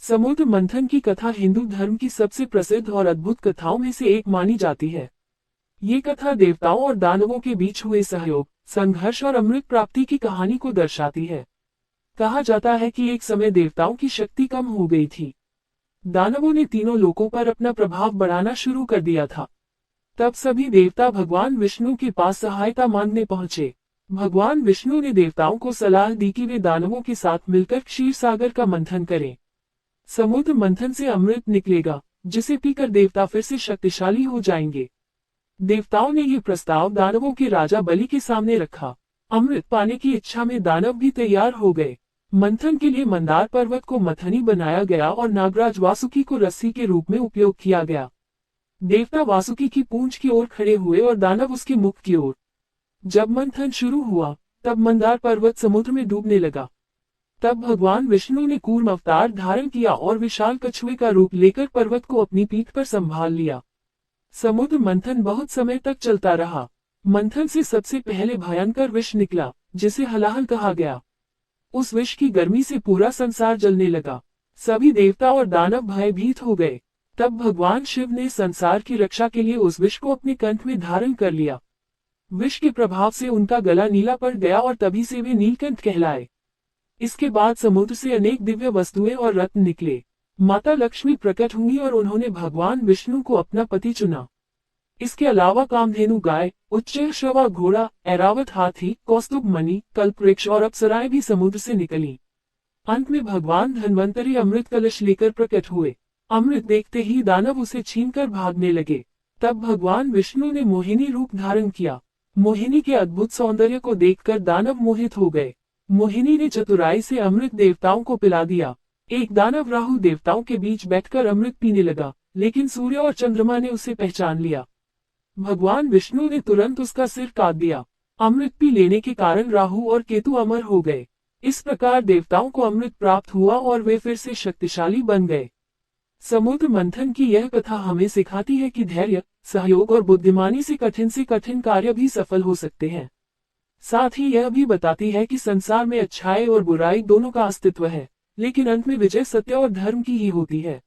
समुद्र मंथन की कथा हिंदू धर्म की सबसे प्रसिद्ध और अद्भुत कथाओं में से एक मानी जाती है। ये कथा देवताओं और दानवों के बीच हुए सहयोग, संघर्ष और अमृत प्राप्ति की कहानी को दर्शाती है। कहा जाता है कि एक समय देवताओं की शक्ति कम हो गई थी। दानवों ने तीनों लोकों पर अपना प्रभाव बढ़ाना शुरू कर दिया था। तब सभी देवता भगवान विष्णु के पास सहायता मांगने पहुंचे। भगवान विष्णु ने देवताओं को सलाह दी कि वे दानवों के साथ मिलकर क्षीर सागर का मंथन करें। समुद्र मंथन से अमृत निकलेगा, जिसे पीकर देवता फिर से शक्तिशाली हो जाएंगे। देवताओं ने यह प्रस्ताव दानवों के राजा बलि के सामने रखा। अमृत पाने की इच्छा में दानव भी तैयार हो गए। मंथन के लिए मंदार पर्वत को मथनी बनाया गया और नागराज वासुकी को रस्सी के रूप में उपयोग किया गया। देवता वासुकी की पूंछ की ओर खड़े हुए और दानव उसके मुख की ओर। जब मंथन शुरू हुआ, तब मंदार पर्वत समुद्र में डूबने लगा। तब भगवान विष्णु ने कूर्म अवतार धारण किया और विशाल कछुए का रूप लेकर पर्वत को अपनी पीठ पर संभाल लिया। समुद्र मंथन बहुत समय तक चलता रहा। मंथन से सबसे पहले भयंकर विष निकला, जिसे हलाहल कहा गया। उस विष की गर्मी से पूरा संसार जलने लगा। सभी देवता और दानव भयभीत हो गए। तब भगवान शिव ने संसार की रक्षा के लिए उस विष को अपने कंठ में धारण कर लिया। विष के प्रभाव से उनका गला नीला पड़ गया और तभी से वे नीलकंठ कहलाए। इसके बाद समुद्र से अनेक दिव्य वस्तुएं और रत्न निकले। माता लक्ष्मी प्रकट हुई और उन्होंने भगवान विष्णु को अपना पति चुना। इसके अलावा कामधेनु गाय, उच्चैःश्रवा घोड़ा, ऐरावत हाथी, कौस्तुभ मणि, कल्पवृक्ष और अप्सराएं भी समुद्र से निकली। अंत में भगवान धन्वंतरी अमृत कलश लेकर प्रकट हुए। अमृत देखते ही दानव उसे छीनकर भागने लगे। तब भगवान विष्णु ने मोहिनी रूप धारण किया। मोहिनी के अद्भुत सौंदर्य को देखकर दानव मोहित हो गए। मोहिनी ने चतुराई से अमृत देवताओं को पिला दिया। एक दानव राहु देवताओं के बीच बैठकर अमृत पीने लगा, लेकिन सूर्य और चंद्रमा ने उसे पहचान लिया। भगवान विष्णु ने तुरंत उसका सिर काट दिया। अमृत पी लेने के कारण राहु और केतु अमर हो गए। इस प्रकार देवताओं को अमृत प्राप्त हुआ और वे फिर से शक्तिशाली बन गए। समुद्र मंथन की यह कथा हमें सिखाती है कि धैर्य, सहयोग और बुद्धिमानी से कठिन कार्य भी सफल हो सकते हैं। साथ ही यह भी बताती है कि संसार में अच्छाई और बुराई दोनों का अस्तित्व है, लेकिन अंत में विजय सत्य और धर्म की ही होती है।